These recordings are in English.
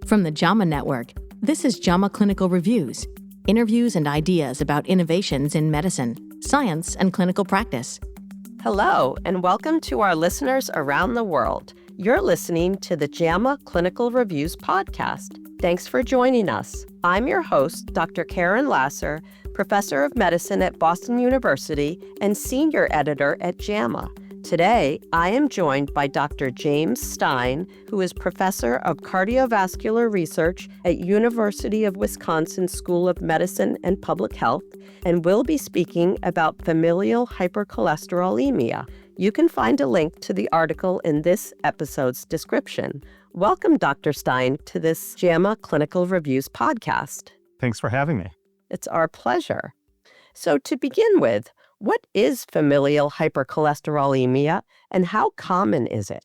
From the JAMA Network, this is JAMA Clinical Reviews, interviews and ideas about innovations in medicine, science, and clinical practice. Hello, and welcome to our listeners around the world. You're listening to the JAMA Clinical Reviews podcast. Thanks for joining us. I'm your host, Dr. Karen Lasser, professor of medicine at Boston University and senior editor at JAMA. Today, I am joined by Dr. James Stein, who is professor of cardiovascular research at University of Wisconsin School of Medicine and Public Health, and will be speaking about familial hypercholesterolemia. You can find a link to the article in this episode's description. Welcome, Dr. Stein, to this JAMA Clinical Reviews podcast. Thanks for having me. It's our pleasure. So to begin with, what is familial hypercholesterolemia and how common is it?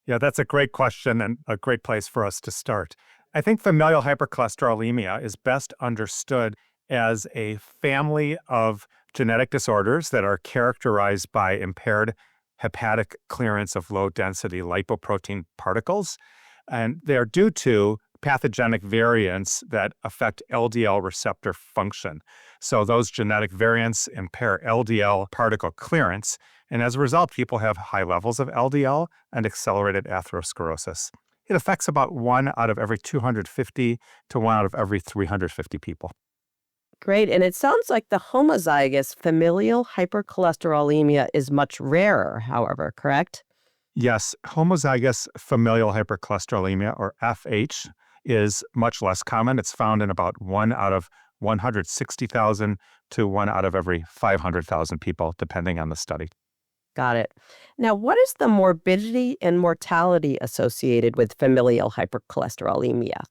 Yeah, that's a great question and a great place for us to start. I think familial hypercholesterolemia is best understood as a family of genetic disorders that are characterized by impaired hepatic clearance of low-density lipoprotein particles, and they are due to pathogenic variants that affect LDL receptor function. So those genetic variants impair LDL particle clearance, and as a result, people have high levels of LDL and accelerated atherosclerosis. It affects about 1 out of every 250 to 1 out of every 350 people. Great. And it sounds like the homozygous familial hypercholesterolemia is much rarer, however, correct? Yes, homozygous familial hypercholesterolemia, or FH, is much less common. It's found in about 1 out of 160,000 to 1 out of every 500,000 people, depending on the study. Got it. Now, what is the morbidity and mortality associated with familial hypercholesterolemia?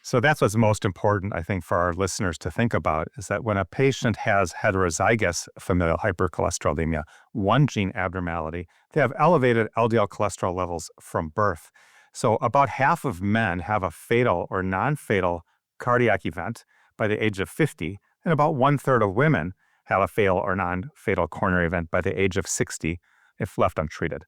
So that's what's most important, I think, for our listeners to think about, is that when a patient has heterozygous familial hypercholesterolemia, one gene abnormality, they have elevated LDL cholesterol levels from birth. So about half of men have a fatal or non-fatal cardiac event by the age of 50, and about 1/3 of women have a fatal or non-fatal coronary event by the age of 60 if left untreated.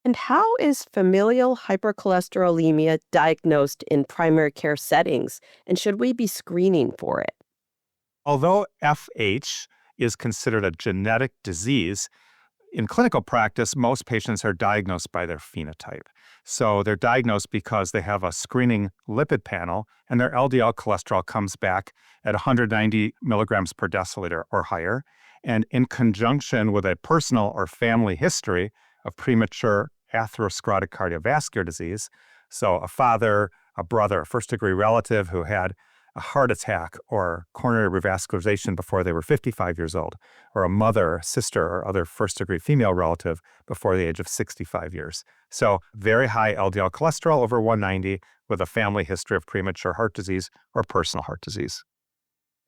And how is familial hypercholesterolemia diagnosed in primary care settings, and should we be screening for it? Although FH is considered a genetic disease, in clinical practice, most patients are diagnosed by their phenotype. So they're diagnosed because they have a screening lipid panel and their LDL cholesterol comes back at 190 milligrams per deciliter or higher. And in conjunction with a personal or family history of premature atherosclerotic cardiovascular disease, so a father, a brother, a first-degree relative who had a heart attack or coronary revascularization before they were 55 years old, or a mother, a sister, or other first-degree female relative before the age of 65 years. So very high LDL cholesterol over 190 with a family history of premature heart disease or personal heart disease.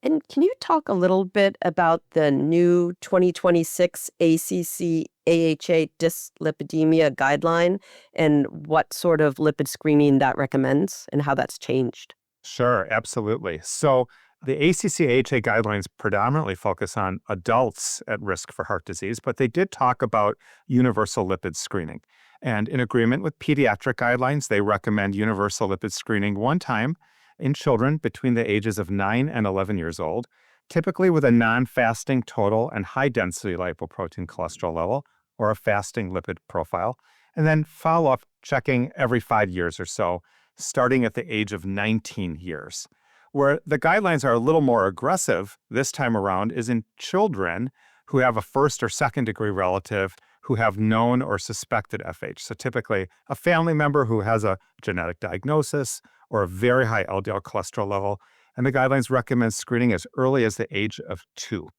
And can you talk a little bit about the new 2026 ACC/AHA dyslipidemia guideline and what sort of lipid screening that recommends and how that's changed? Sure, absolutely. So the ACC/AHA guidelines predominantly focus on adults at risk for heart disease, but they did talk about universal lipid screening. And in agreement with pediatric guidelines, they recommend universal lipid screening one time in children between the ages of 9 and 11 years old, typically with a non-fasting total and high-density lipoprotein cholesterol level or a fasting lipid profile, and then follow-up checking every 5 years or so, starting at the age of 19 years. Where the guidelines are a little more aggressive this time around is in children who have a first or second degree relative who have known or suspected FH. So typically a family member who has a genetic diagnosis or a very high LDL cholesterol level. And the guidelines recommend screening as early as the age of 2.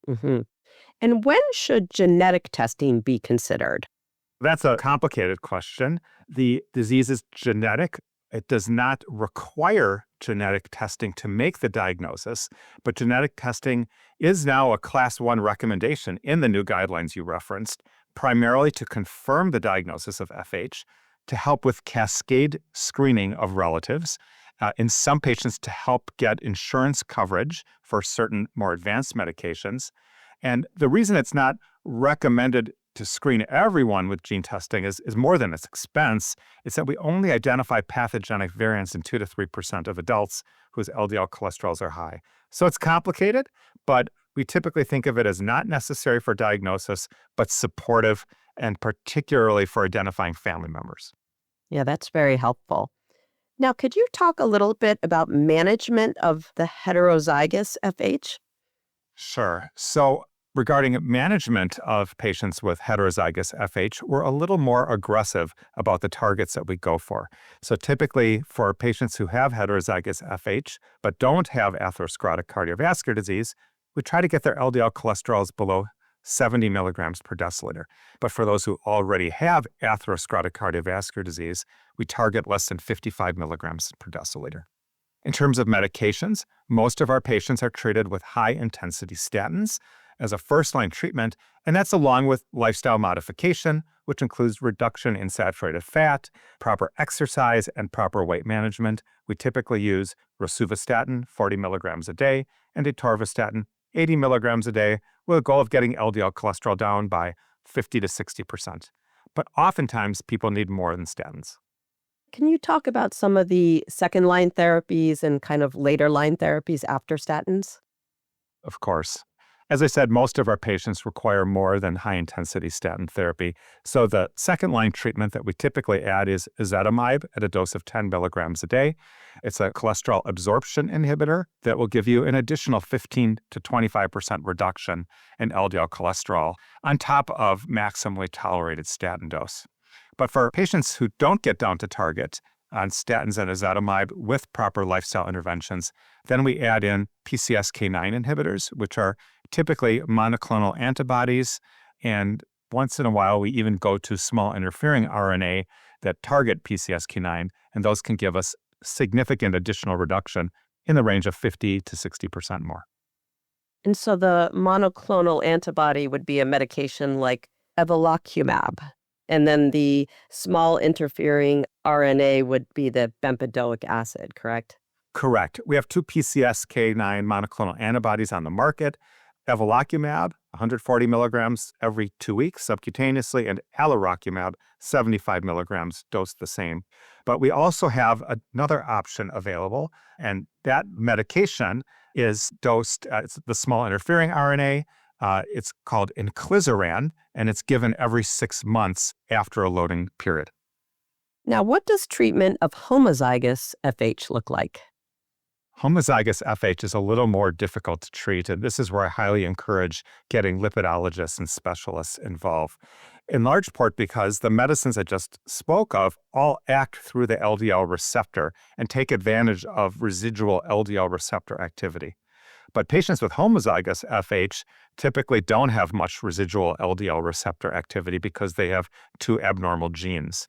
Mm-hmm. And when should genetic testing be considered? That's a complicated question. The disease is genetic. It does not require genetic testing to make the diagnosis, but genetic testing is now a class 1 recommendation in the new guidelines you referenced, primarily to confirm the diagnosis of FH, to help with cascade screening of relatives, in some patients to help get insurance coverage for certain more advanced medications. And the reason it's not recommended to screen everyone with gene testing is more than its expense. It's that we only identify pathogenic variants in 2 to 3% of adults whose LDL cholesterols are high. So it's complicated, but we typically think of it as not necessary for diagnosis, but supportive, and particularly for identifying family members. Yeah, that's very helpful. Now, could you talk a little bit about management of the heterozygous FH? Sure. So regarding management of patients with heterozygous FH, we're a little more aggressive about the targets that we go for. So typically for patients who have heterozygous FH but don't have atherosclerotic cardiovascular disease, we try to get their LDL cholesterols below 70 milligrams per deciliter. But for those who already have atherosclerotic cardiovascular disease, we target less than 55 milligrams per deciliter. In terms of medications, most of our patients are treated with high-intensity statins as a first-line treatment, and that's along with lifestyle modification, which includes reduction in saturated fat, proper exercise, and proper weight management. We typically use rosuvastatin, 40 milligrams a day, and atorvastatin, 80 milligrams a day, with a goal of getting LDL cholesterol down by 50 to 60%. But oftentimes, people need more than statins. Can you talk about some of the second-line therapies and kind of later-line therapies after statins? Of course. As I said, most of our patients require more than high-intensity statin therapy. So the second-line treatment that we typically add is ezetimibe at a dose of 10 milligrams a day. It's a cholesterol absorption inhibitor that will give you an additional 15 to 25% reduction in LDL cholesterol on top of maximally tolerated statin dose. But for patients who don't get down to target on statins and ezetimibe with proper lifestyle interventions, then we add in PCSK9 inhibitors, which are typically monoclonal antibodies. And once in a while, we even go to small interfering RNA that target PCSK9, and those can give us significant additional reduction in the range of 50 to 60% more. And so the monoclonal antibody would be a medication like evolocumab. And then the small interfering RNA would be the bempedoic acid, correct? Correct. We have two PCSK9 monoclonal antibodies on the market, evolocumab, 140 milligrams every 2 weeks subcutaneously, and alirocumab, 75 milligrams dosed the same. But we also have another option available, and that medication is dosed, it's the small interfering RNA. It's called inclisiran, and it's given every 6 months after a loading period. Now, what does treatment of homozygous FH look like? Homozygous FH is a little more difficult to treat, and this is where I highly encourage getting lipidologists and specialists involved, in large part because the medicines I just spoke of all act through the LDL receptor and take advantage of residual LDL receptor activity. But patients with homozygous FH typically don't have much residual LDL receptor activity because they have two abnormal genes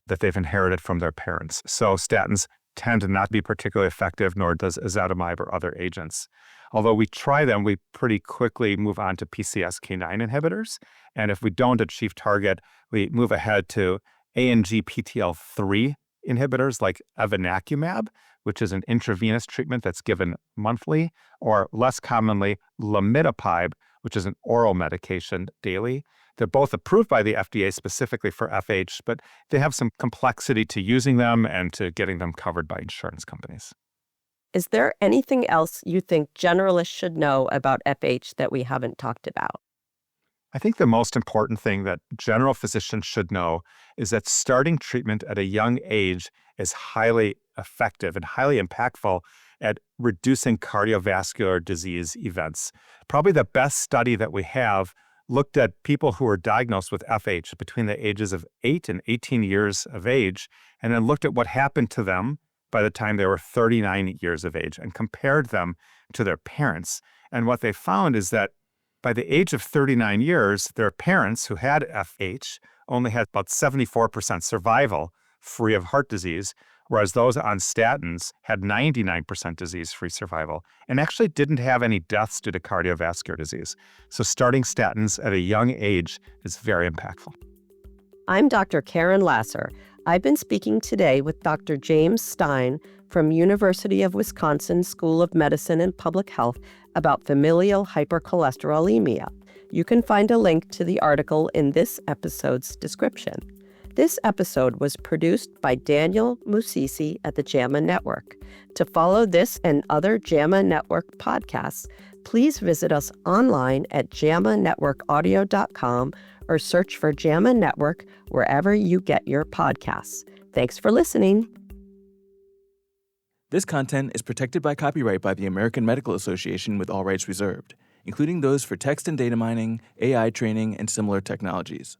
that they've inherited from their parents. So statins tend to not be particularly effective, nor does ezetimibe or other agents. Although we try them, we pretty quickly move on to PCSK9 inhibitors. And if we don't achieve target, we move ahead to ANGPTL3 inhibitors like evinacumab, which is an intravenous treatment that's given monthly, or less commonly, lamidopide, which is an oral medication daily. They're both approved by the FDA specifically for FH, but they have some complexity to using them and to getting them covered by insurance companies. Is there anything else you think generalists should know about FH that we haven't talked about? I think the most important thing that general physicians should know is that starting treatment at a young age is highly effective and highly impactful at reducing cardiovascular disease events. Probably the best study that we have looked at people who were diagnosed with FH between the ages of 8 and 18 years of age, and then looked at what happened to them by the time they were 39 years of age and compared them to their parents. And what they found is that by the age of 39 years, their parents who had FH only had about 74% survival free of heart disease, whereas those on statins had 99% disease-free survival and actually didn't have any deaths due to cardiovascular disease. So starting statins at a young age is very impactful. I'm Dr. Karen Lasser. I've been speaking today with Dr. James Stein from University of Wisconsin School of Medicine and Public Health about familial hypercholesterolemia. You can find a link to the article in this episode's description. This episode was produced by Daniel Musisi at the JAMA Network. To follow this and other JAMA Network podcasts, please visit us online at jamanetworkaudio.com or search for JAMA Network wherever you get your podcasts. Thanks for listening. This content is protected by copyright by the American Medical Association with all rights reserved, including those for text and data mining, AI training, and similar technologies.